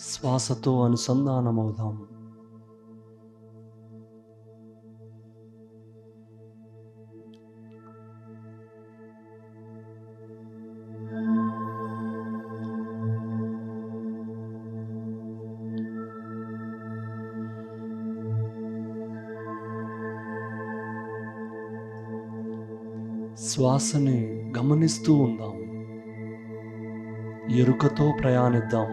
శ్వాసతో అనుసంధానమవుదాం. శ్వాసని గమనిస్తూ ఉందాం. ఎరుకతో ప్రయాణిద్దాం.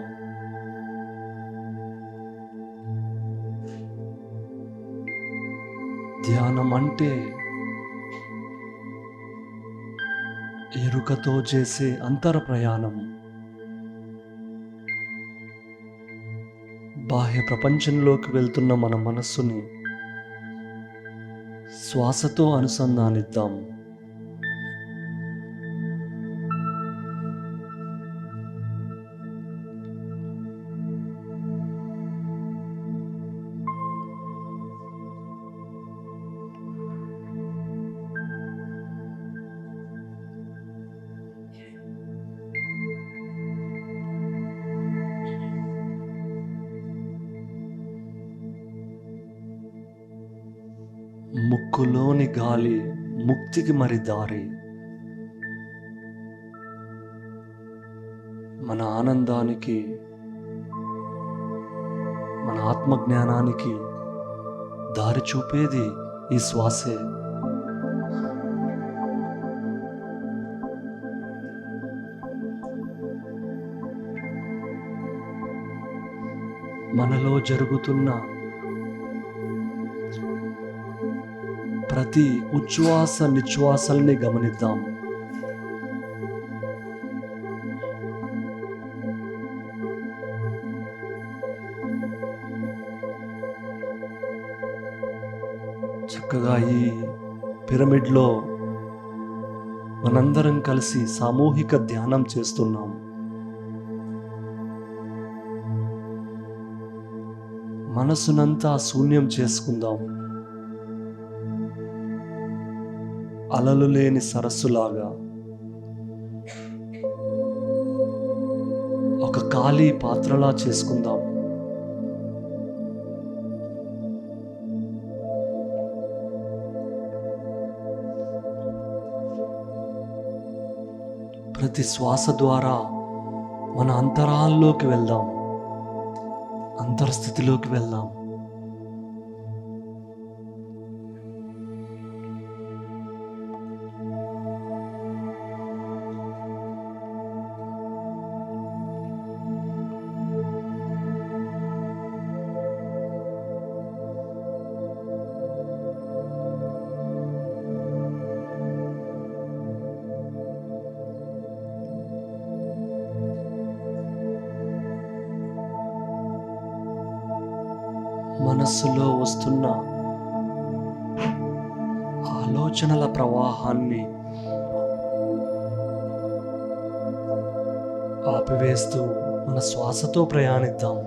ధ్యానం అంటే ఎరుకతో చేసే అంతర ప్రయాణం. బాహ్య ప్రపంచంలోకి వెళ్తున్న మన మనస్సుని శ్వాసతో అనుసంధానిద్దాం. ముక్కులోని గాలి ముక్తికి మరి దారి. మన ఆనందానికి, మన ఆత్మజ్ఞానానికి దారి చూపేది ఈ శ్వాసే. మనలో జరుగుతున్న ప్రతి ఉచ్ఛ్వాస నిశ్వాసల్ని గమనిద్దాం. చక్కగా ఈ పిరమిడ్లో మనందరం కలిసి సామూహిక ధ్యానం చేస్తున్నాం. మనసునంతా శూన్యం చేసుకుందాం. అలలు లేని సరస్సులాగా ఒక ఖాళీ పాత్రలా చేసుకుందాం. ప్రతి శ్వాస ద్వారా మన అంతరాల్లోకి వెళ్దాం, అంతర్స్థితిలోకి వెళ్దాం. మనస్సులో వస్తున్న ఆలోచనల ప్రవాహాన్ని ఆపివేస్తూ మన శ్వాసతో ప్రయాణిద్దాం.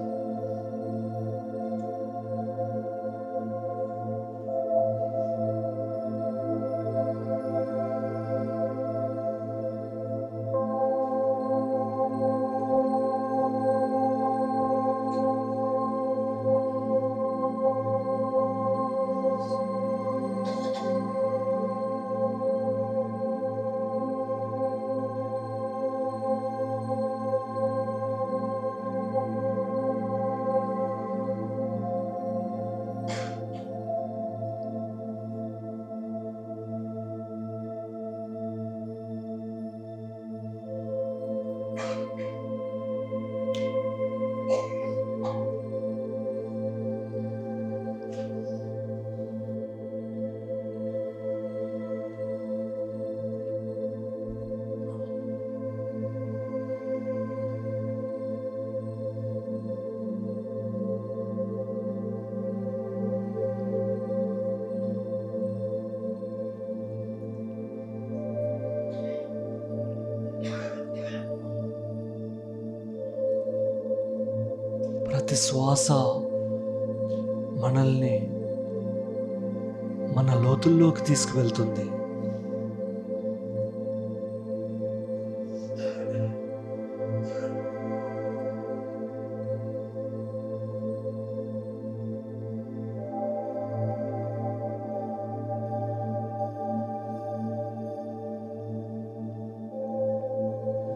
ప్రతి శ్వాస మనల్ని మన లోతుల్లోకి తీసుకువెళ్తుంది.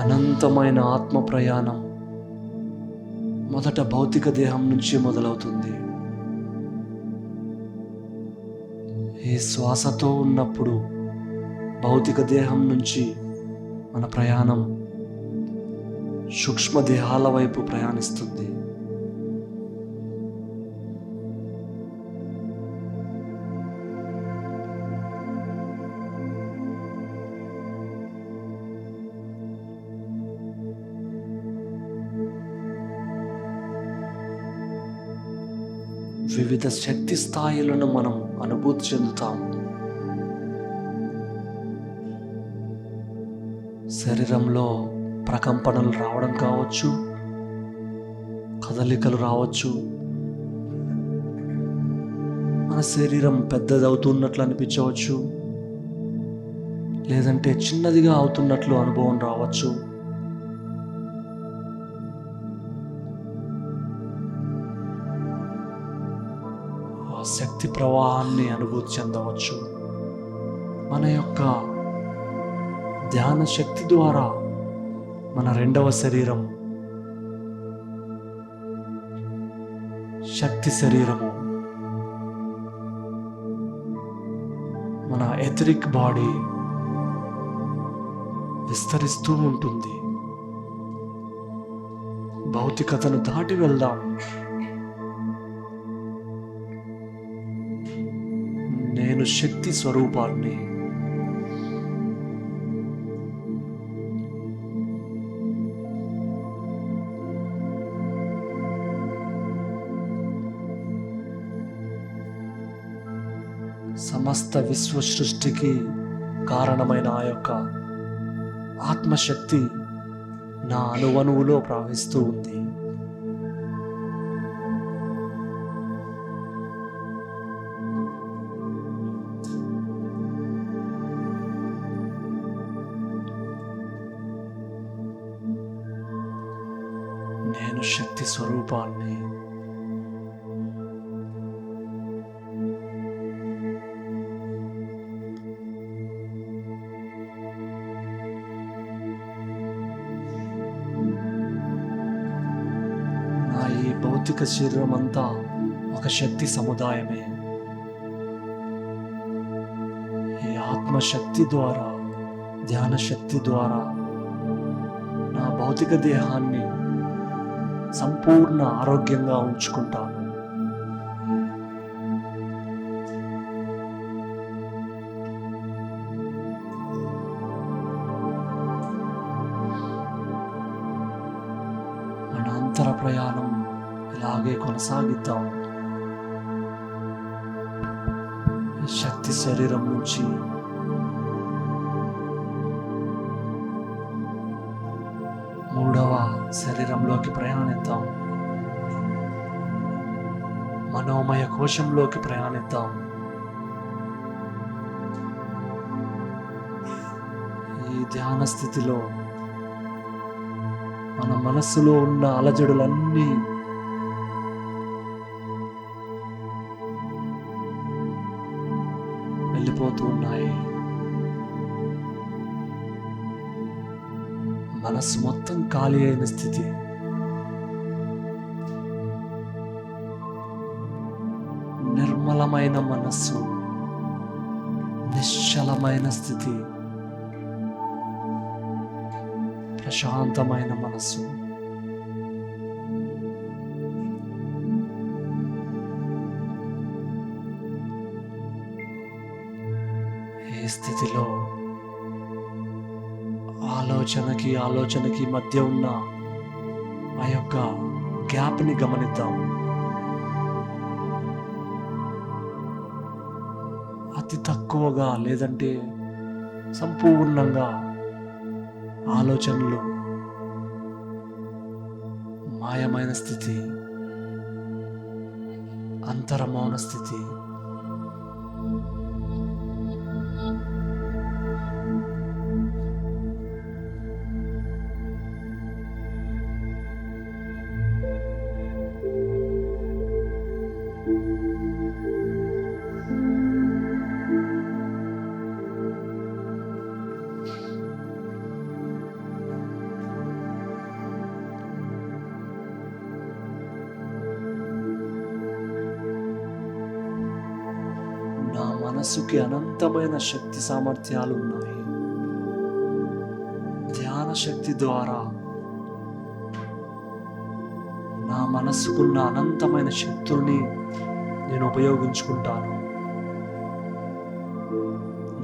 అనంతమైన ఆత్మ ప్రయాణం మొదట భౌతిక దేహం నుంచి మొదలవుతుంది. ఈ శ్వాసతో ఉన్నప్పుడు భౌతిక దేహం నుంచి మన ప్రయాణం సూక్ష్మ దేహాల వైపు ప్రయాణిస్తుంది. వివిధ శక్తి స్థాయిలను మనం అనుభూతి చెందుతాము. శరీరంలో ప్రకంపనలు రావడం కావచ్చు, కదలికలు రావచ్చు, మన శరీరం పెద్దదవుతున్నట్లు అనిపించవచ్చు, లేదంటే చిన్నదిగా అవుతున్నట్లు అనుభవం రావచ్చు. ఆ శక్తి ప్రవాహాన్ని అనుభూతి చెందవచ్చు. మన యొక్క ధ్యాన శక్తి ద్వారా మన రెండవ శరీరం, శక్తి శరీరము, మన ఎథరిక్ బాడీ విస్తరిస్తూ ఉంటుంది. భౌతికతను దాటి వెళ్దాం. నేను శక్తి స్వరూపాన్ని. సమస్త విశ్వ సృష్టికి కారణమైన ఆ యొక్క ఆత్మశక్తి నా అణువణువులో ప్రవహిస్తూ ఉంది. నేను శక్తి స్వరూపాన్ని. నా ఈ భౌతిక శరీరం అంతా ఒక శక్తి సముదాయమే. ఈ ఆత్మశక్తి ద్వారా, ధ్యాన శక్తి ద్వారా నా భౌతిక దేహాన్ని సంపూర్ణ ఆరోగ్యంగా ఉంచుకుంటాను. మన అంతర ప్రయాణం ఇలాగే కొనసాగిద్దాం. శక్తి శరీరం నుంచి మూడవ శరీరంలోకి ప్రయాణిద్దాం. మనోమయ కోశంలోకి ప్రయాణిద్దాం. ఈ ధ్యాన స్థితిలో మన మనస్సులో ఉన్న అలజడులన్నీ వెళ్ళిపోతూ ఉన్నాయి. మనస్సు మొత్తం ఖాళీ అయిన స్థితి. నిర్మలమైన మనస్సు, నిశ్చలమైన స్థితి, ప్రశాంతమైన మనస్సు. ఈ స్థితిలో ఆలోచనకి మధ్య ఉన్న ఆ యొక్క గ్యాప్ని గమనిద్దాం. అతి తక్కువగా లేదంటే సంపూర్ణంగా ఆలోచనలు మాయమైన స్థితి, అంతరమౌన స్థితి. మనసుకి అనంతమైన శక్తి సామర్థ్యాలు ఉన్నాయి. ధ్యాన శక్తి ద్వారా నా మనసుకున్న అనంతమైన శక్తుల్ని నేను ఉపయోగించుకుంటాను.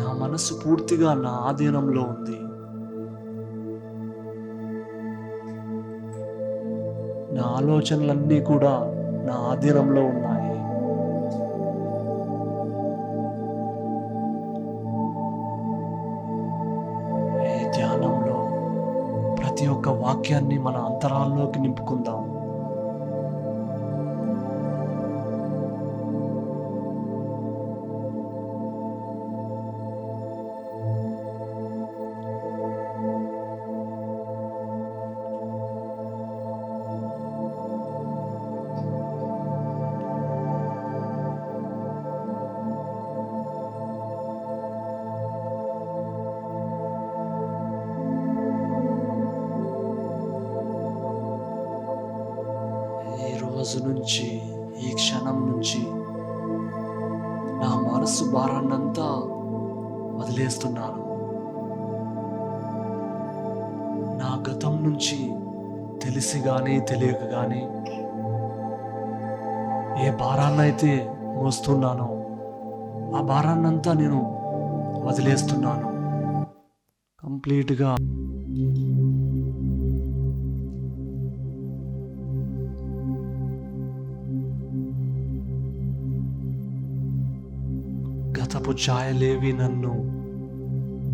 నా మనసు పూర్తిగా నా ఆధీనంలో ఉంది. నా ఆలోచనలన్నీ కూడా నా ఆధీనంలో ఉన్నాయి. ఈ ధ్యానంలో ప్రతి ఒక్క వాక్యాన్ని మన అంతరాల్లోకి నింపుకుందాం. రోజు నుంచి, ఈ క్షణం నుంచి నా మనసు భారాన్నంతా వదిలేస్తున్నాను. నా గతం నుంచి తెలిసి కానీ తెలియక కానీ ఏ భారాన్నైతే మోస్తున్నానో ఆ భారాన్నంతా నేను వదిలేస్తున్నాను కంప్లీట్గా. గతపు ఛాయలేవి నన్ను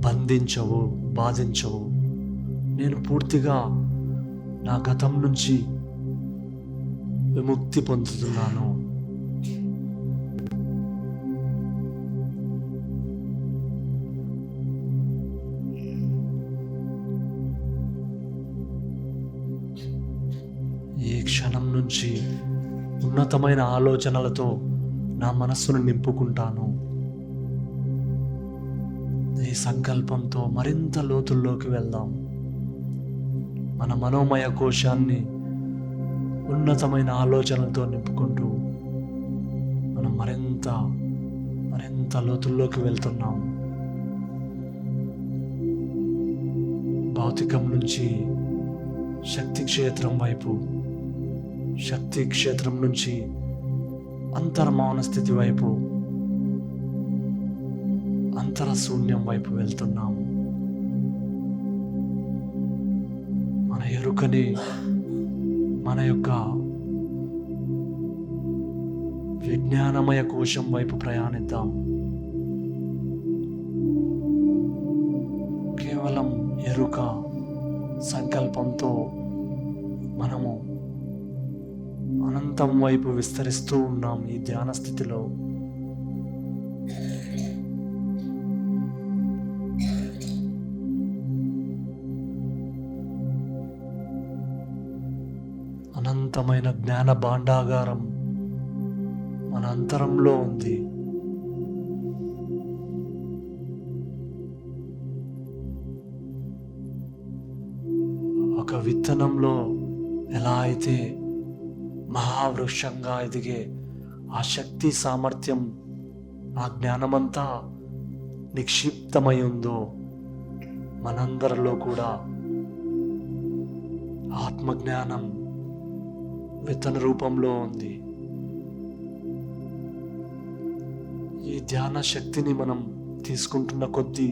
బంధించవు, బాధించవు. నేను పూర్తిగా నా గతం నుంచి విముక్తి పొందుతున్నాను. ఈ క్షణం నుంచి ఉన్నతమైన ఆలోచనలతో నా మనస్సును నింపుకుంటాను. ఈ సంకల్పంతో మరింత లోతుల్లోకి వెళ్దాం. మన మనోమయ కోశాన్ని ఉన్నతమైన ఆలోచనలతో నింపుకుంటూ మనం మరింత లోతుల్లోకి వెళ్తున్నాం. భౌతికం నుంచి శక్తి క్షేత్రం వైపు, శక్తి క్షేత్రం నుంచి అంతర్మౌన స్థితి వైపు, అంతర శూన్యం వైపు వెళ్తున్నాము. మన ఎరుకని మన యొక్క విజ్ఞానమయ కోశం వైపు ప్రయాణిద్దాం. కేవలం ఎరుక సంకల్పంతో మనము అనంతం వైపు విస్తరిస్తూ ఉన్నాం ఈ ధ్యాన స్థితిలో. అనంతమైన జ్ఞాన భాండాగారం మన అంతరంలో ఉంది. ఒక విత్తనంలో ఎలా అయితే మహావృక్షంగా ఎదిగే ఆ శక్తి సామర్థ్యం, ఆ జ్ఞానమంతా నిక్షిప్తమై ఉందో, మనందరిలో కూడా ఆత్మజ్ఞానం విత్తన రూపంలో ఉంది. ఈ ధ్యాన శక్తిని మనం తీసుకుంటున్న కొద్దీ,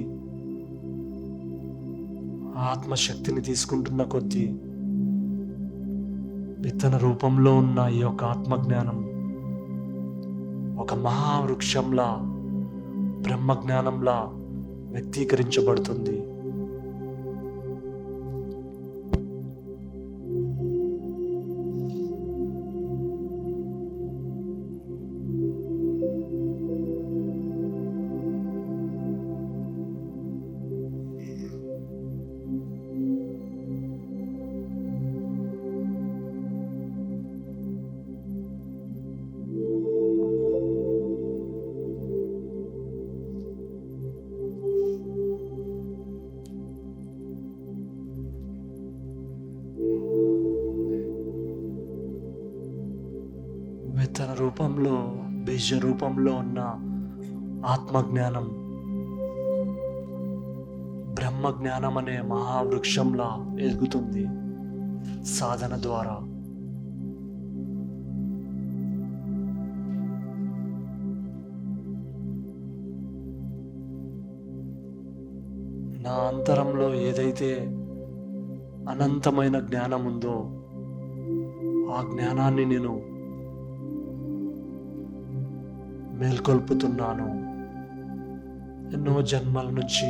ఆత్మశక్తిని తీసుకుంటున్న కొద్దీ, విత్తన రూపంలో ఉన్న ఈ యొక్క ఆత్మజ్ఞానం ఒక మహావృక్షంలా, బ్రహ్మజ్ఞానంలా వ్యక్తీకరించబడుతుంది. విత్తన రూపంలో, బీజ రూపంలో ఉన్న ఆత్మజ్ఞానం బ్రహ్మజ్ఞానం అనే మహావృక్షంలా ఎదుగుతుంది సాధన ద్వారా. నా అంతరంలో ఏదైతే అనంతమైన జ్ఞానం ఉందో ఆ జ్ఞానాన్ని నేను మేల్కొల్పుతున్నాను. ఎన్నో జన్మల నుంచి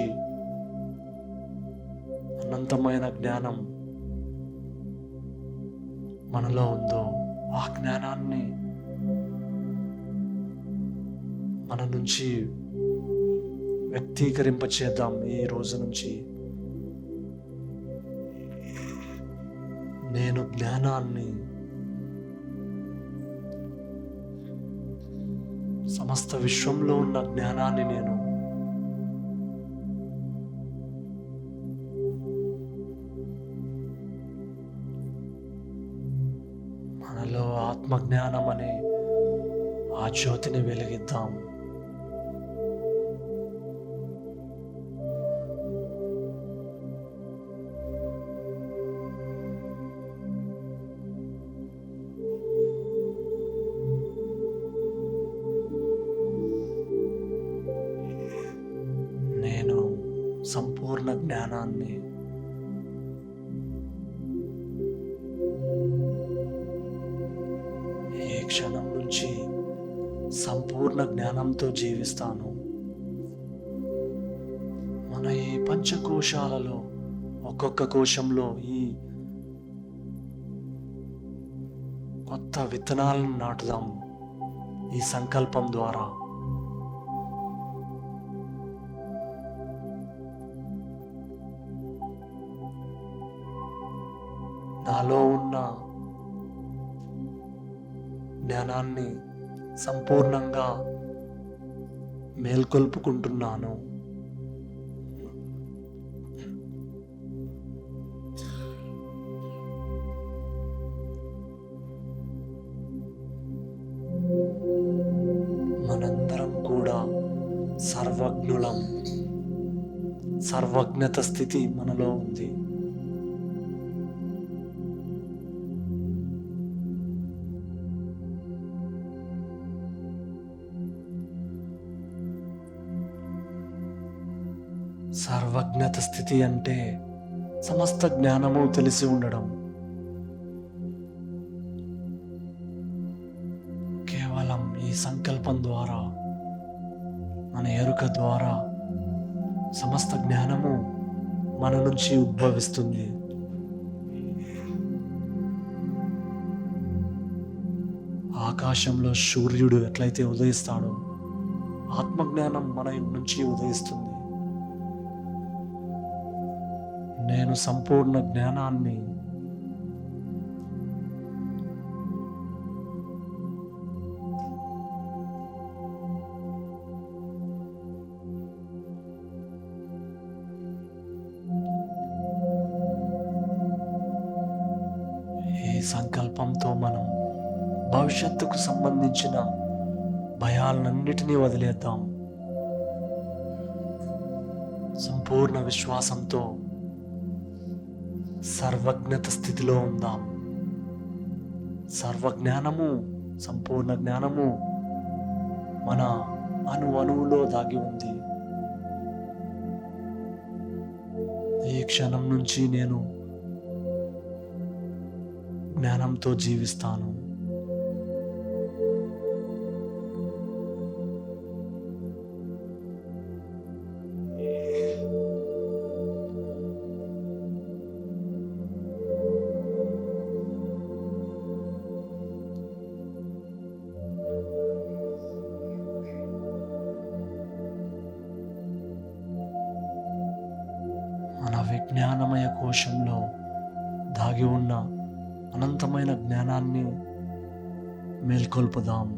అనంతమైన జ్ఞానం మనలో ఉందో ఆ జ్ఞానాన్ని మన నుంచి వ్యక్తీకరింపచేద్దాం. ఈ రోజు నుంచి నేను జ్ఞానాన్ని, సమస్త విశ్వంలో ఉన్న జ్ఞానాన్ని నేను మనలో ఆత్మజ్ఞానం అనే ఆ జ్యోతిని వెలిగిద్దాం. నేను సంపూర్ణ జ్ఞానాన్ని, ఈ క్షణం నుంచి సంపూర్ణ జ్ఞానంతో జీవిస్తాను. మన ఈ పంచకోశాలలో ఒక్కొక్క కోశంలో ఈ కొత్త విత్తనాలను నాటుదాం ఈ సంకల్పం ద్వారా. నాలో ఉన్న జ్ఞానాన్ని సంపూర్ణంగా మేల్కొల్పుకుంటున్నాను. మనందరం కూడా సర్వజ్ఞులం. సర్వజ్ఞత స్థితి మనలో ఉంది. సర్వజ్ఞత స్థితి అంటే సమస్త జ్ఞానము తెలిసి ఉండడం. కేవలం ఈ సంకల్పం ద్వారా, మన ఎరుక ద్వారా సమస్త జ్ఞానము మన నుంచి ఉద్భవిస్తుంది. ఆకాశంలో సూర్యుడు ఎట్లయితే ఉదయిస్తాడో ఆత్మజ్ఞానం మన నుంచి ఉదయిస్తుంది. నేను సంపూర్ణ జ్ఞానాన్ని ఈ సంకల్పంతో మనం భవిష్యత్తుకు సంబంధించిన భయాలన్నిటినీ వదిలేద్దాం. సంపూర్ణ విశ్వాసంతో సర్వజ్ఞత స్థితిలో ఉందాం. సర్వజ్ఞానము, సంపూర్ణ జ్ఞానము మన అణువులో దాగి ఉంది. ఈ క్షణం నుంచి నేను జ్ఞానంతో జీవిస్తాను. మన విజ్ఞానమయ కోశంలో దాగి ఉన్న అనంతమైన జ్ఞానాన్ని మేల్కొల్పుదాం.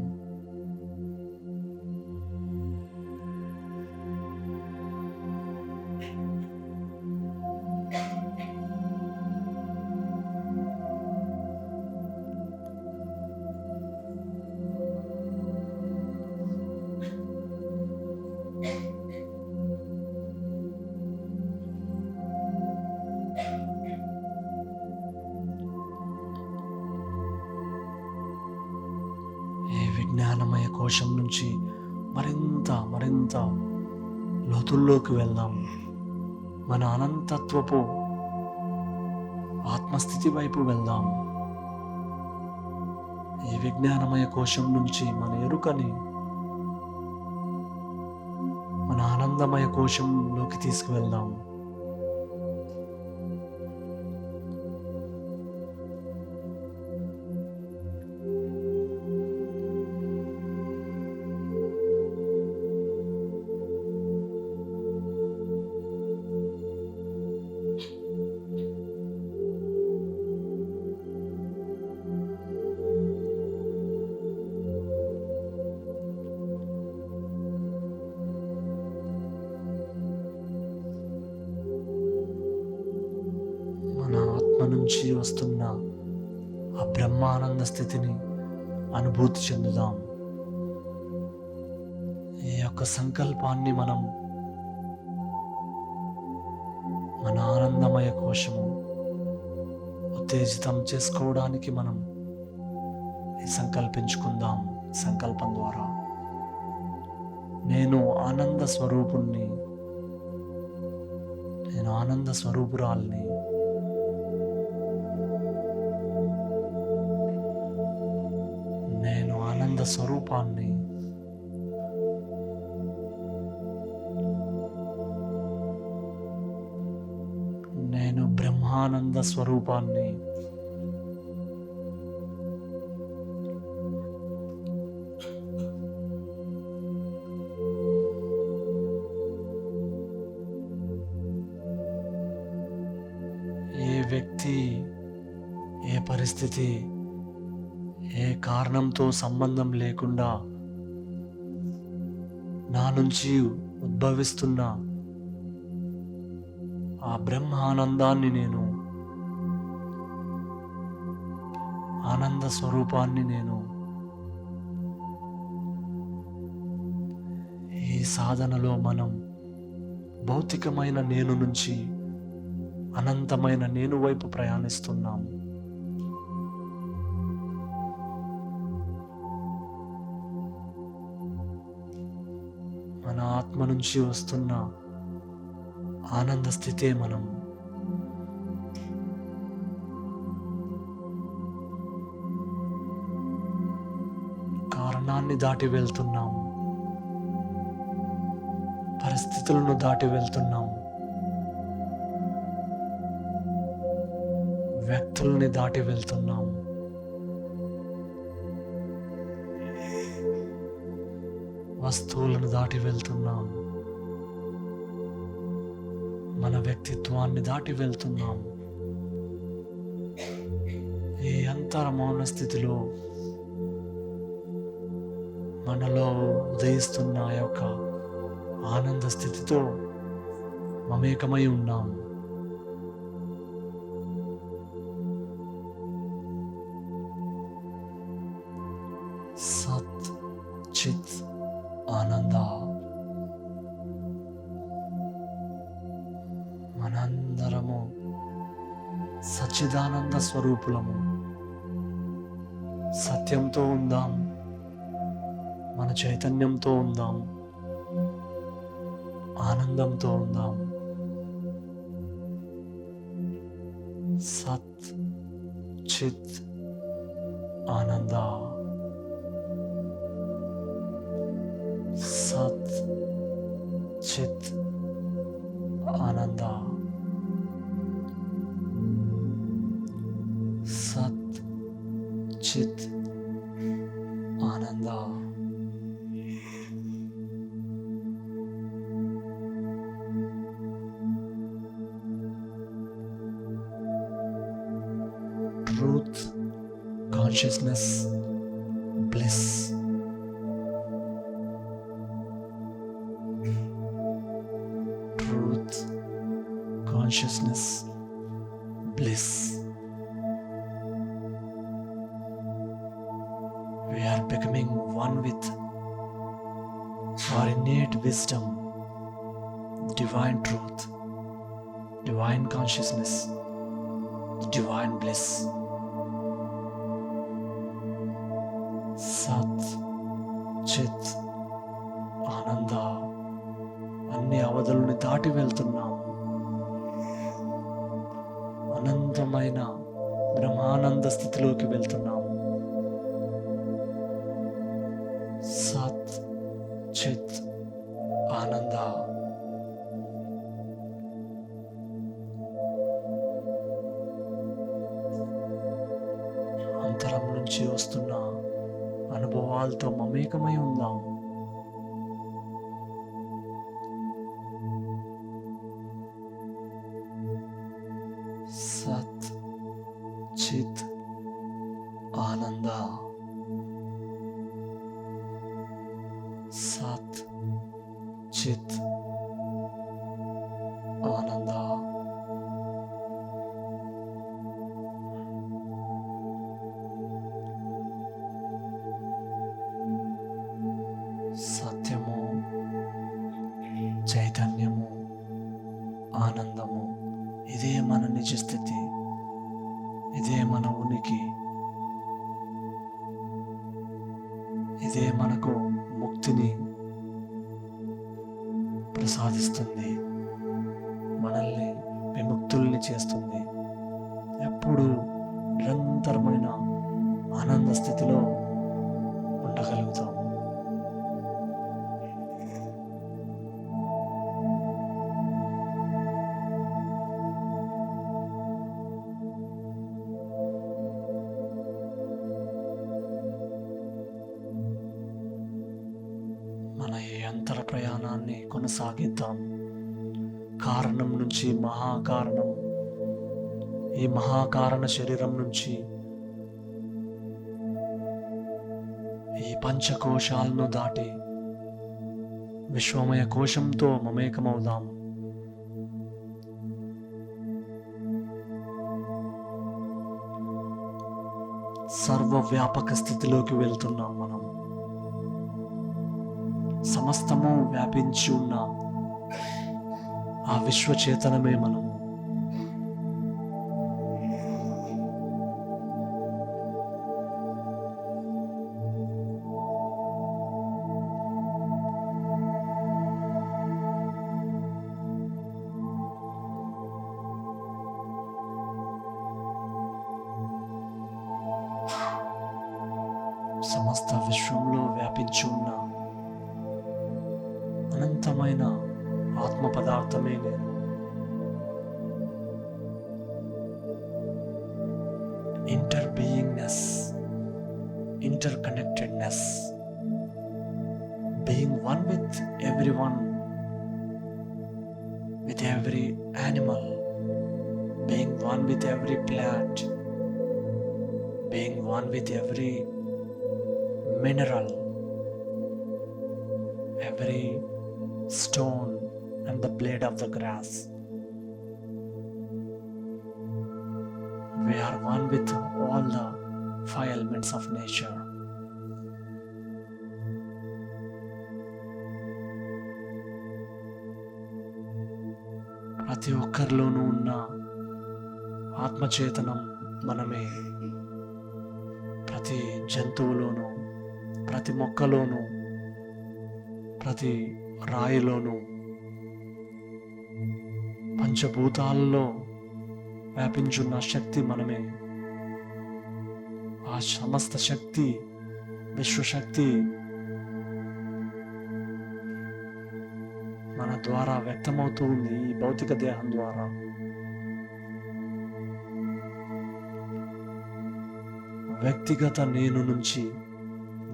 విజ్ఞానమయ కోశం నుంచి మరింత లోతుల్లోకి వెళ్దాం. మన అనంతత్వపు ఆత్మస్థితి వైపు వెళ్దాం. ఈ విజ్ఞానమయ కోశం నుంచి మన ఎరుకని మన ఆనందమయ కోశంలోకి తీసుకువెళ్దాం. నుంచి వస్తున్న ఆ బ్రహ్మానంద స్థితిని అనుభూతి చెందుదాం. ఈ యొక్క సంకల్పాన్ని మనం మన ఆనందమయ కోశము ఉత్తేజితం చేసుకోవడానికి మనం సంకల్పించుకుందాం. సంకల్పం ద్వారా నేను ఆనంద స్వరూపుణ్ణి, నేను ఆనంద స్వరూపురాల్ని, నేను ఆనంద స్వరూపాన్ని, నేను బ్రహ్మానంద స్వరూపాన్ని, ఏ వ్యక్తి, ఏ పరిస్థితి, ఏ కారణంతో సంబంధం లేకుండా నా నుంచి ఉద్భవిస్తున్న ఆ బ్రహ్మానందాన్ని, నేను ఆనంద స్వరూపాన్ని, నేను ఈ సాధనలో మనం భౌతికమైన నేను నుంచి అనంతమైన నేను వైపు ప్రయాణిస్తున్నాం. మన ఆత్మ నుంచి వస్తున్న ఆనంద స్థితే మనం. కారణాన్ని దాటి వెళ్తున్నాం, పరిస్థితులను దాటి వెళ్తున్నాం, వ్యక్తుల్ని దాటి వెళ్తున్నాం, వస్తువులను దాటి వెళ్తున్నాం, మన వ్యక్తిత్వాన్ని దాటి వెళ్తున్నాం. ఈ అంతర మౌన స్థితిలో మనలో ఉదయిస్తున్న యొక్క ఆనంద స్థితితో మమేకమై ఉన్నాం. సత్ చిత్ ఆనంద. మనందరము సచ్చిదానంద స్వరూపులము. సత్యంతో ఉందాం, మన చైతన్యంతో ఉందాం, ఆనందంతో ఉందాం. సత్ చిత్ ఆనంద. సత్ చిత్ ఆనంద. సత్ చిత్ ఆనంద. Truth, consciousness, bliss. Truth, consciousness, bliss. We are becoming one with our innate wisdom, divine truth, divine consciousness, divine bliss. Sat చిత్ ఆనంద. అన్ని అవధులను దాటి వెళ్తున్నాం. అనంతమైన బ్రహ్మానంద స్థితిలోకి వెళ్తున్నాం. సత్ చిత్ ఆనంద. అంతరం నుంచి వస్తున్న అనుభవాలతో మమేకమై ఉందాం. సత్ చిత్ ఆనంద. సత్ చిత్ ఆనంద. సత్యము, చైతన్యము, ఆనందము, ఇదే మన నిజ స్థితి. ఇదే మన ఉనికి. ఇదే మనకు ముక్తిని ప్రసాదిస్తుంది. మనల్ని విముక్తుల్ని చేస్తుంది. ఎప్పుడు నిరంతరమైన ఆనంద స్థితిలో ఉండగలుగుతాం. మన ఈ అంతర ప్రయాణాన్ని కొనసాగిద్దాం. కారణం నుంచి మహాకారణం, ఈ మహాకారణ శరీరం నుంచి ఈ పంచకోశాలను దాటి విశ్వమయ కోశంతో మమేకమవుదాం. సర్వవ్యాపక స్థితిలోకి వెళ్తున్నాం మనం. సమస్తము వ్యాపించి ఉన్న ఆ విశ్వచేతనమే మనము. సమస్త విశ్వంలో వ్యాపించి ఉన్న అనంతమైన ఆత్మ పదార్థమే నేను. Inter beingness, inter connectedness, being one with every one, with every animal, being one with every plant, being one with every mineral, every stone and the blade of the grass. We are one with all the five elements of nature. ప్రతి ఒక్కరిలోనూ ఉన్న ఆత్మచేతనం మనమే. ప్రతి జంతువులోనూ, ప్రతి మొక్కలోనూ, ప్రతి రాయిలోనూ, పంచభూతాల్లో వ్యాపించున్న శక్తి మనమే. ఆ సమస్త శక్తి, విశ్వశక్తి మన ద్వారా వ్యక్తమవుతూ ఉంది ఈ భౌతిక దేహం ద్వారా. వ్యక్తిగత నేను నుంచి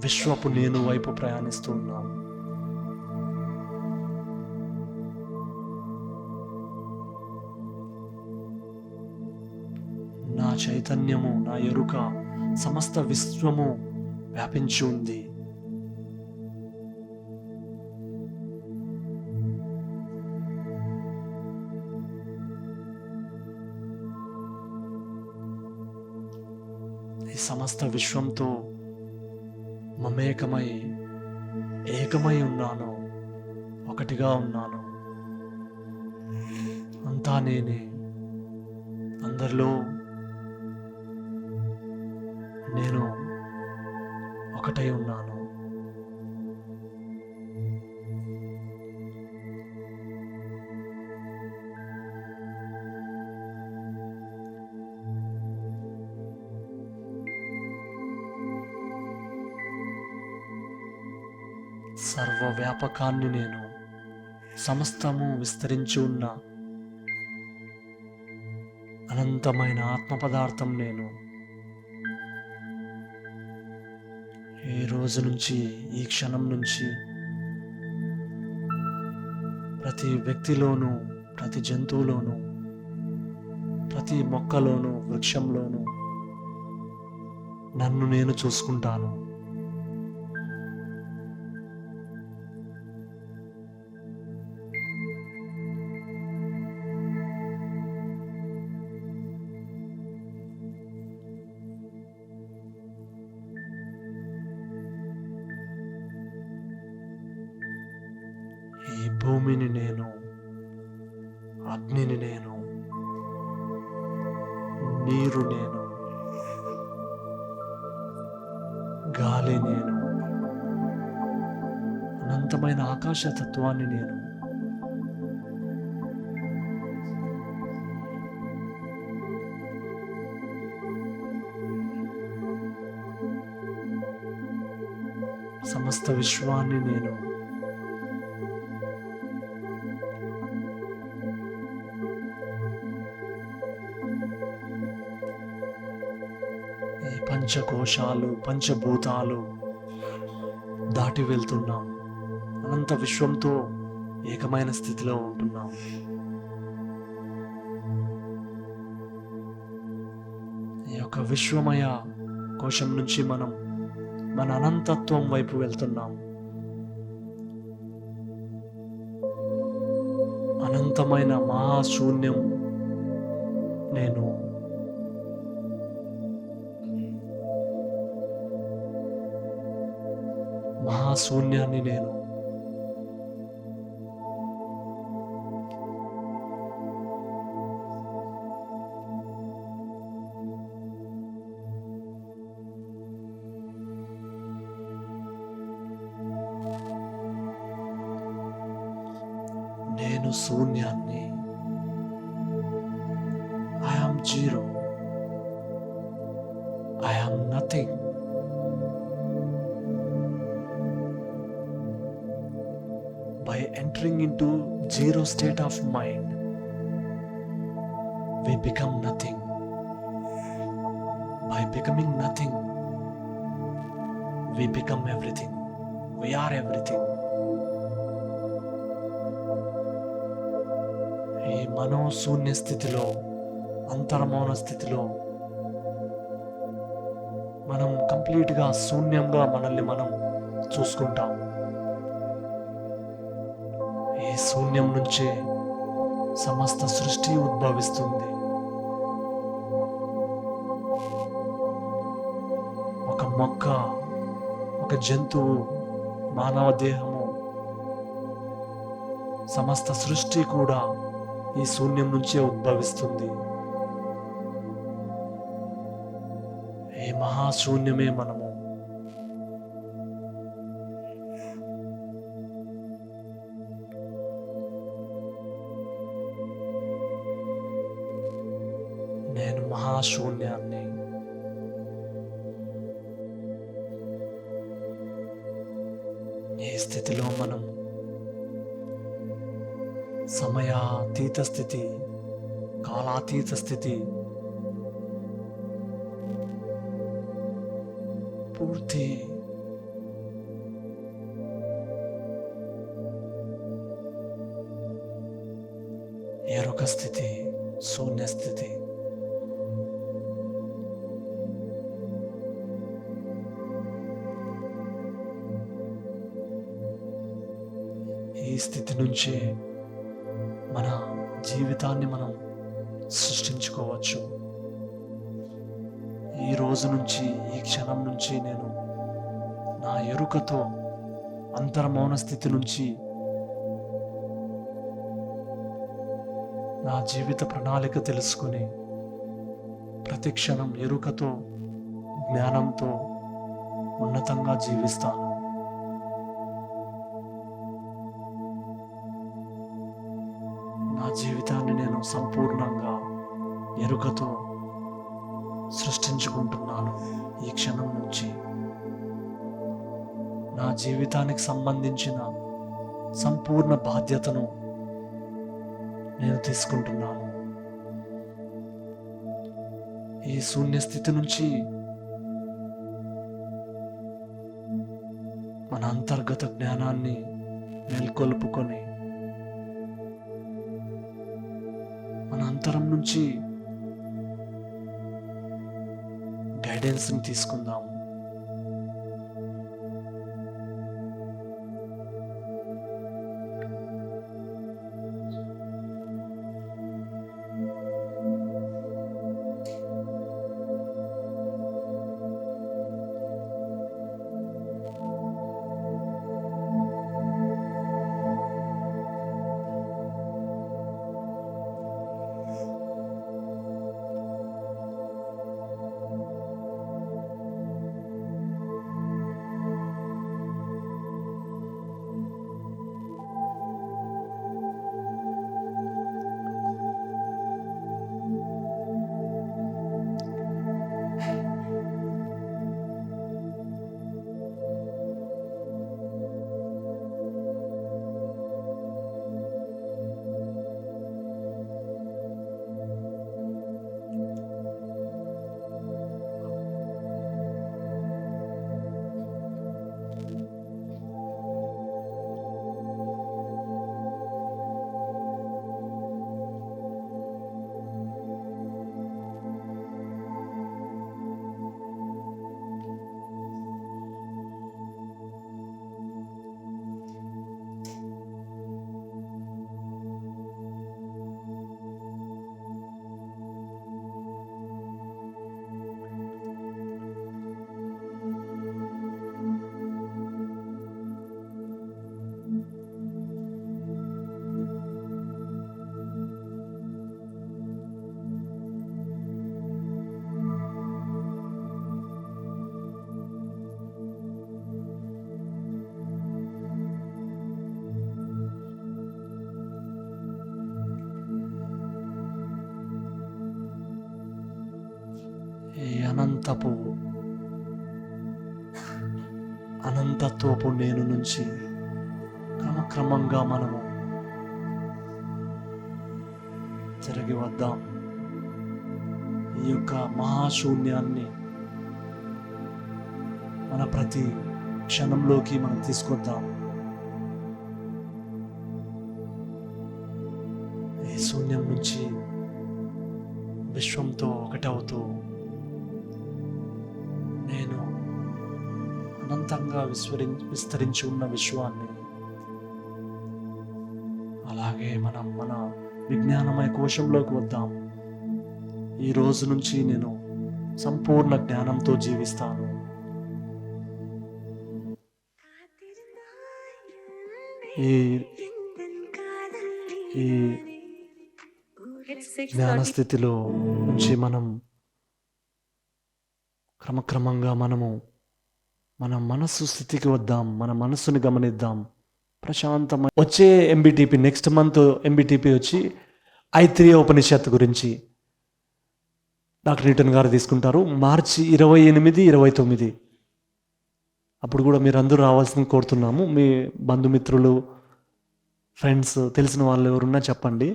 విశ్వపు నేను వైపు ప్రయాణిస్తూ ఉన్నాం. నా చైతన్యము, నా ఎరుక సమస్త విశ్వము వ్యాపించి ఉంది. ఈ సమస్త విశ్వంతో మమేకమై ఏకమై ఉన్నాను, ఒకటిగా ఉన్నాను. అంతా నేనే. అందరిలో నేను ఒకటై ఉన్నాను. సర్వవ్యాపకాన్ని నేను, సమస్తము విస్తరించి ఉన్న అనంతమైన ఆత్మ పదార్థం నేను. ఈ రోజు నుంచి, ఈ క్షణం నుంచి ప్రతి వ్యక్తిలోనూ, ప్రతి జంతువులోనూ, ప్రతి మొక్కలోనూ, వృక్షంలోనూ నన్ను నేను చూసుకుంటాను. ఈ భూమిని నేను, అగ్నిని నేను, నీరు నేను, గాలి నేను, అనంతమైన ఆకాశ తత్వాన్ని నేను. సమస్త విశ్వాన్ని నేను. ఈ పంచకోశాలు, పంచభూతాలు దాటి వెళ్తున్నాం. అనంత విశ్వంతో ఏకమైన స్థితిలో ఉంటున్నాం. ఈ యొక్క విశ్వమయ కోశం నుంచి మనం మన అనంతత్వం వైపు వెళ్తున్నాం. అనంతమైన మహాశూన్యం నేను. మహాశూన్యాన్ని నేను. నేను శూన్యాన్ని. I am zero. I am nothing. By entering into zero state of mind, we become nothing. By becoming nothing, we become everything. We are everything. ఈ మనోశూన్య స్థితిలో, అంతర్మౌన స్థితిలో మనం కంప్లీట్గా శూన్యంగా మనల్ని మనం చూసుకుంటాం. ఈ శూన్యం నుంచే సమస్త సృష్టి ఉద్భవిస్తుంది. ఒక మొక్క, ఒక జంతువు, మానవ దేహము, సమస్త సృష్టి కూడా ఈ శూన్యం నుంచే ఉద్భవిస్తుంది. ఈ మహాశూన్యమే మనము. నేను మహాశూన్యాన్ని. ఈ స్థితిలో మనం సమయాతీత స్థితి, కాలాతీత స్థితి, పూర్తి ఎరుక స్థితి, శూన్య స్థితి. ఈ స్థితి నుంచే మన జీవితాన్ని మనం సృష్టించుకోవచ్చు. ఈ రోజు నుంచి, ఈ క్షణం నుంచి నేను నా ఎరుకతో అంతర్మౌన స్థితి నుంచి నా జీవిత ప్రణాళిక తెలుసుకుని ప్రతి క్షణం ఎరుకతో, జ్ఞానంతో ఉన్నతంగా జీవిస్తాను. నా జీవితాన్ని నేను సంపూర్ణంగా ఎరుకతో సృష్టించుకుంటున్నాను. ఈ క్షణం నుంచి నా జీవితానికి సంబంధించిన సంపూర్ణ బాధ్యతను నేను తీసుకుంటున్నాను. ఈ శూన్య స్థితి నుంచి మన అంతర్గత జ్ఞానాన్ని మేల్కొల్పుకొని మన అంతరం నుంచి గైడెన్స్ని తీసుకుందాం. ఈ అనంతత్వపు నేను నుంచి క్రమక్రమంగా మనము తిరిగి వద్దాం. ఈ యొక్క మహాశూన్యాన్ని మన ప్రతి క్షణంలోకి మనం తీసుకొద్దాం. ఈ శూన్యం నుంచి విశ్వంతో ఒకటవుతూ నేను అనంతంగా విస్తరించి ఉన్న విశ్వాన్ని, అలాగే మనం మన విజ్ఞానమయ కోశంలోకి వద్దాం. ఈ రోజు నుంచి నేను సంపూర్ణ జ్ఞానంతో జీవిస్తాను. ఈ జ్ఞాన స్థితిలో నుంచి మనం క్రమక్రమంగా మన మనస్సు స్థితికి వద్దాం. మన మనస్సుని గమనిద్దాం. ప్రశాంతమైన వచ్చే ఎంబీటీపీ, నెక్స్ట్ మంత్ ఎంబీటీపీ వచ్చి ఐత్రేయ ఉపనిషత్తు గురించి డాక్టర్ న్యూటన్ గారు తీసుకుంటారు. మార్చి 28, 29 అప్పుడు కూడా మీరు అందరూ రావాల్సింది కోరుతున్నాము. మీ బంధుమిత్రులు, ఫ్రెండ్స్, తెలిసిన వాళ్ళు ఎవరున్నా చెప్పండి.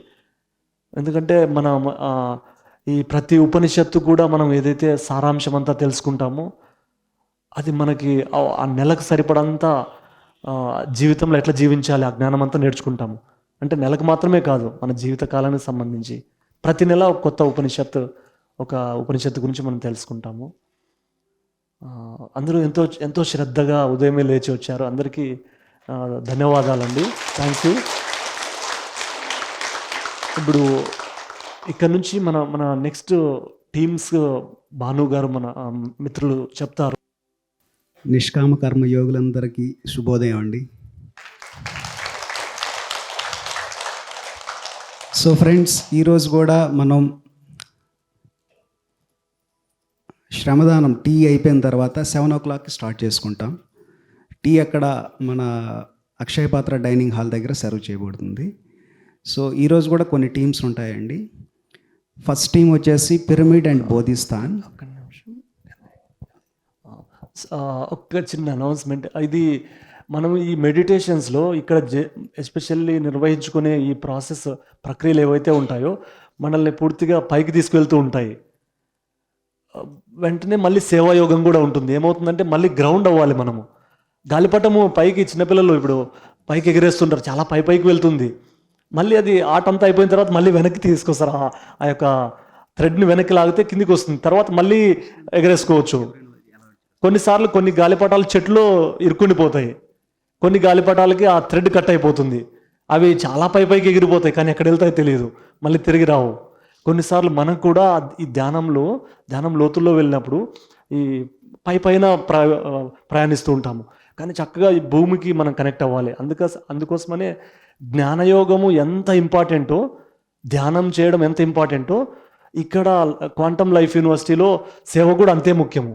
ఎందుకంటే మన ఈ ప్రతి ఉపనిషత్తు కూడా మనం ఏదైతే సారాంశం అంతా తెలుసుకుంటామో అది మనకి ఆ నెలకు సరిపడంతా జీవితంలో ఎట్లా జీవించాలి ఆ జ్ఞానం అంతా నేర్చుకుంటాము. అంటే నెలకు మాత్రమే కాదు, మన జీవిత కాలానికి సంబంధించి ప్రతి నెల ఒక కొత్త ఉపనిషత్తు గురించి మనం తెలుసుకుంటాము. అందరూ ఎంతో శ్రద్ధగా ఉదయమే లేచి వచ్చారు. అందరికీ ధన్యవాదాలండి. Thank you. ఇప్పుడు ఇక్కడ నుంచి మన నెక్స్ట్ టీమ్స్ భాను గారు మన మిత్రులు చెప్తారు. నిష్కామ కర్మ యోగులందరికీ శుభోదయం అండి. సో ఫ్రెండ్స్, ఈరోజు కూడా మనం శ్రమదానం టీ అయిపోయిన తర్వాత 7 o'clock స్టార్ట్ చేసుకుంటాం. టీ అక్కడ మన అక్షయ పాత్ర డైనింగ్ హాల్ దగ్గర సర్వ్ చేయబడుతుంది. సో ఈరోజు కూడా కొన్ని టీమ్స్ ఉంటాయండి. ఫస్ట్ టీం వచ్చేసి పిరమిడ్ అండ్ బోధిస్థాన్. ఒక్క చిన్న అనౌన్స్మెంట్. ఇది మనం ఈ మెడిటేషన్స్‌లో ఇక్కడ ఎస్పెషల్లీ నిర్వహించుకునే ఈ ప్రక్రియలు ఏవైతే ఉంటాయో, మనల్ని పూర్తిగా పైకి తీసుకెళ్తూ ఉంటాయి. వెంటనే మళ్ళీ సేవాయోగం గూడా ఉంటుంది. ఏమవుతుందంటే మళ్ళీ గ్రౌండ్ అవ్వాలి మనము. గాలిపటము పైకి చిన్నపిల్లలు ఇప్పుడు పైకి ఎగరేస్తుంటారు. చాలా పైకి వెళ్తుంది. మళ్ళీ అది ఆట అంతా అయిపోయిన తర్వాత మళ్ళీ వెనక్కి తీసుకొస్తారు. ఆ యొక్క థ్రెడ్‌ని వెనక్కి లాగితే కిందికొస్తుంది. తర్వాత మళ్ళీ ఎగరేసుకోవచ్చు. కొన్నిసార్లు కొన్ని గాలిపటాలు చెట్లో ఇరుక్కుండిపోతాయి. కొన్ని గాలిపటాలకి ఆ థ్రెడ్ కట్ అయిపోతుంది. అవి చాలా పైకి ఎగిరిపోతాయి. కానీ ఎక్కడ వెళ్తాయో తెలియదు. మళ్ళీ తిరిగి రావు. కొన్నిసార్లు మనకు కూడా ఈ ధ్యానం లోతుల్లో వెళ్ళినప్పుడు ఈ పైన ప్రయాణిస్తూ ఉంటాము. కానీ చక్కగా ఈ భూమికి మనం కనెక్ట్ అవ్వాలి. అందుకోసమనే జ్ఞానయోగము ఎంత ఇంపార్టెంటో, ధ్యానం చేయడం ఎంత ఇంపార్టెంటో, ఇక్కడ క్వాంటమ్ లైఫ్ యూనివర్సిటీలో సేవ కూడా అంతే ముఖ్యము.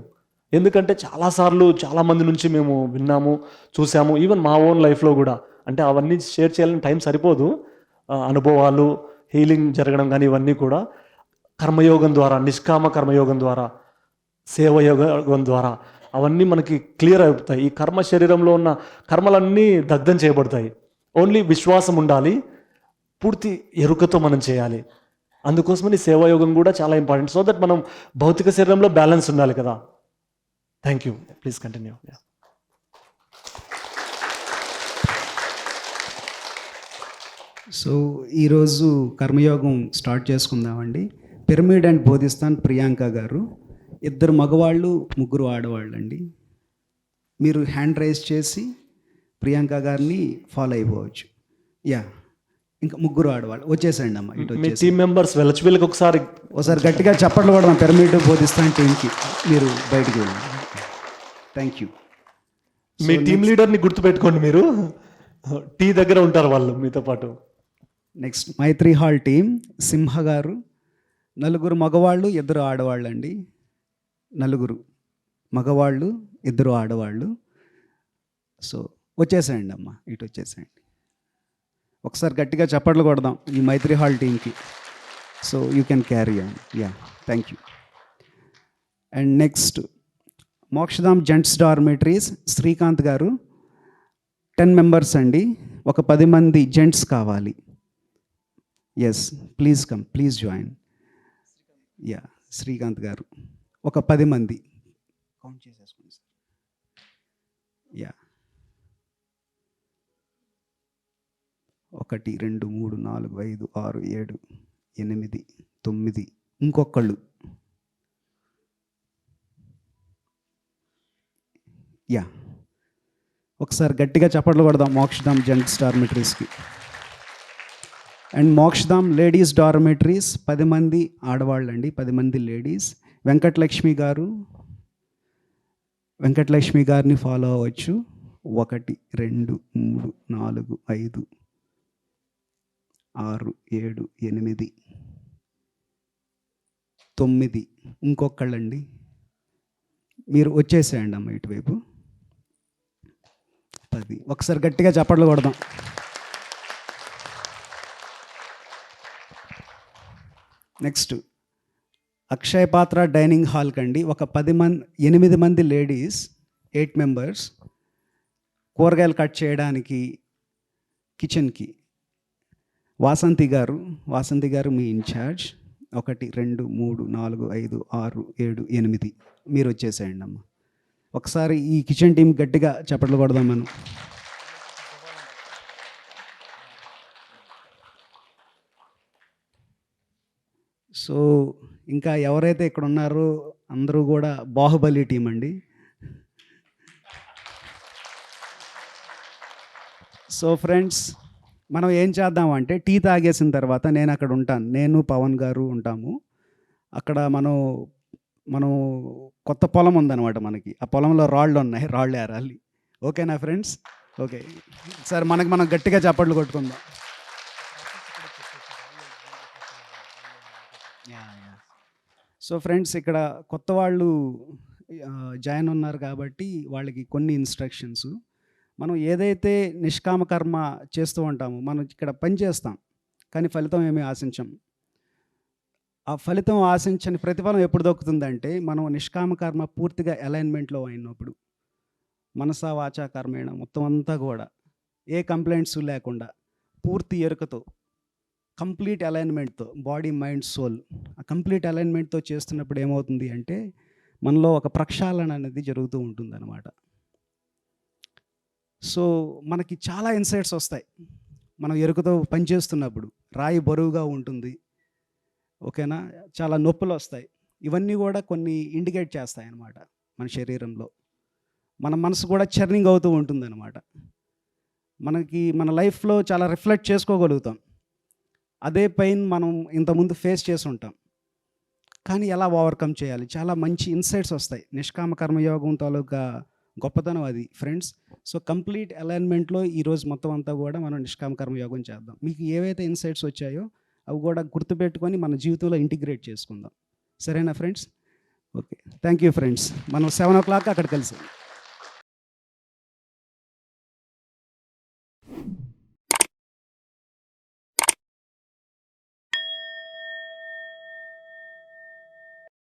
ఎందుకంటే చాలాసార్లు చాలామంది నుంచి మేము విన్నాము, చూసాము. ఈవెన్ మా ఓన్ లైఫ్లో కూడా. అంటే అవన్నీ షేర్ చేయాలని టైం సరిపోదు. అనుభవాలు, హీలింగ్ జరగడం కానీ ఇవన్నీ కూడా కర్మయోగం ద్వారా, నిష్కామ కర్మయోగం ద్వారా, సేవయోగం ద్వారా అవన్నీ మనకి క్లియర్ అవుతాయి. ఈ కర్మ శరీరంలో ఉన్న కర్మలన్నీ దగ్ధం చేయబడతాయి. ఓన్లీ విశ్వాసం ఉండాలి, పూర్తి ఎరుకతో మనం చేయాలి. అందుకోసమని సేవాయోగం కూడా చాలా ఇంపార్టెంట్. సో దట్ మనం భౌతిక శరీరంలో బ్యాలెన్స్ ఉండాలి కదా. Thank you. Please continue. So ఈరోజు కర్మయోగం స్టార్ట్ చేసుకుందామండి. పిరమిడ్ అండ్ బోధిస్తాన్ ప్రియాంక గారు, 2 మగవాళ్ళు 3 ఆడవాళ్ళు అండి. మీరు హ్యాండ్ రైజ్ చేసి ప్రియాంక గారిని ఫాలో అయిపోవచ్చు. యా, ఇంకా 3 ఆడవాళ్ళు వచ్చేసండి అమ్మ. ఇటు మీ టీం మెంబర్స్ వెళ్ళచ్చు. వీళ్ళకి ఒకసారి గట్టిగా చప్పట్లు కూడా పిరమిడ్ బోధిస్తాన్ టీంకి. మీరు బయటికి వెళ్ళండి. Thank you. మీ టీం లీడర్ని గుర్తుపెట్టుకోండి. మీరు టీ దగ్గర ఉంటారు వాళ్ళు మీతో పాటు. నెక్స్ట్ మైత్రి హాల్ టీం, సింహ గారు, 4 మగవాళ్ళు 2 ఆడవాళ్ళు అండి. 4 మగవాళ్ళు 2 ఆడవాళ్ళు. సో వచ్చేసేయండి అమ్మ, ఇటు వచ్చేసేయండి. ఒకసారి గట్టిగా చప్పట్లు కొడదాం ఈ మైత్రి హాల్ టీంకి. So you can carry on. Yeah, thank you. And next Mokshadham gents dormitories, Srikanth garu, 10 members అండి. ఒక 10 మంది జెంట్స్ కావాలి. Yes, please come, please join. Yeah, Srikanth garu, ఒక 10 మంది కౌంట్ చేసేసుకోండి సార్. యా, 1 2 3 4 5 6 7 8 9, ఇంకొకళ్ళు. యా, ఒకసారి గట్టిగా చప్పట్లు కొడదాం మోక్షధామ్ జెంట్స్ డార్మెటరీస్కి. అండ్ మోక్షధామ్ లేడీస్ డార్మెటరీస్ 10 మంది ఆడవాళ్ళు అండి, 10 మంది లేడీస్. వెంకటలక్ష్మి గారిని ఫాలో అవ్వచ్చు. 1 2 3 4 5 6 7 8 9, ఇంకొకళ్ళండి. మీరు వచ్చేసేయండి అమ్మ ఇటువైపు. 10. ఒకసారి గట్టిగా చప్పట్లు కొడదాం. నెక్స్ట్ అక్షయ పాత్ర డైనింగ్ హాల్ కండి, ఒక 8 మంది లేడీస్, 8 మెంబర్స్. కూరగాయలు కట్ చేయడానికి కిచెన్కి. వాసంతి గారు మీ ఇన్ఛార్జ్. 1 2 3 4 5 6 7 8, మీరు వచ్చేసేయండి అమ్మ. ఒకసారి ఈ కిచెన్ టీం గట్టిగా చప్పట్లు కొడదాం మనం. సో ఇంకా ఎవరైతే ఇక్కడ ఉన్నారో అందరూ కూడా బాహుబలి టీం అండి. సో ఫ్రెండ్స్, మనం ఏం చేద్దామంటే టీ తాగేసిన తర్వాత నేను అక్కడ ఉంటాను, నేను పవన్ గారు ఉంటాము అక్కడ. మనం కొత్త పొలం ఉందన్నమాట మనకి. ఆ పొలంలో రాళ్ళు ఉన్నాయి, రాళ్ళు ఏరాలి. ఓకేనా ఫ్రెండ్స్? ఓకే సార్, మనం గట్టిగా చప్పట్లు కొట్టుకుందాం. సో ఫ్రెండ్స్, ఇక్కడ కొత్త వాళ్ళు జాయిన్ ఉన్నారు కాబట్టి వాళ్ళకి కొన్ని ఇన్స్ట్రక్షన్స్. మనం ఏదైతే నిష్కామ కర్మ చేస్తూ ఉంటామో, మనం ఇక్కడ పని చేస్తాం కానీ ఫలితం ఏమీ ఆశించం. ఆ ఫలితం ఆశించని ప్రతిఫలం ఎప్పుడు దక్కుతుందంటే మనం నిష్కామ కర్మ పూర్తిగా అలైన్మెంట్లో అయినప్పుడు. మనస వాచా కర్మేణ మొత్తం అంతా కూడా ఏ కంప్లైంట్స్ లేకుండా పూర్తి ఎరుకతో కంప్లీట్ అలైన్మెంట్తో బాడీ మైండ్ సోల్ ఆ కంప్లీట్ అలైన్మెంట్తో చేస్తున్నప్పుడు ఏమవుతుంది అంటే మనలో ఒక ప్రక్షాళన అనేది జరుగుతూ ఉంటుందన్నమాట. సో మనకి చాలా ఇన్సైట్స్ వస్తాయి మనం ఎరుకతో పనిచేస్తున్నప్పుడు. రాయి బరువుగా ఉంటుంది, ఓకేనా, చాలా నొప్పులు వస్తాయి. ఇవన్నీ కూడా కొన్ని ఇండికేట్ చేస్తాయి అన్నమాట మన శరీరంలో. మన మనసు కూడా చర్నింగ్ అవుతూ ఉంటుందన్నమాట. మనకి మన లైఫ్లో చాలా రిఫ్లెక్ట్ చేసుకోగలుగుతాం. అదే పెయిన్ మనం ఇంతకుముందు ఫేస్ చేసి ఉంటాం, కానీ ఎలా ఓవర్కమ్ చేయాలి, చాలా మంచి ఇన్సైట్స్ వస్తాయి. నిష్కామ కర్మయోగం తాలూకా గొప్పతనం అది ఫ్రెండ్స్. సో కంప్లీట్ అలైన్మెంట్లో ఈరోజు మొత్తం అంతా కూడా మనం నిష్కామ కర్మయోగం చేద్దాం. మీకు ఏవైతే ఇన్సైట్స్ వచ్చాయో అవి కూడా గుర్తుపెట్టుకొని మన జీవితంలో ఇంటిగ్రేట్ చేసుకుందాం. సరేనా friends? Okay, thank you friends. మనం 7 o'clock అక్కడ కలిసి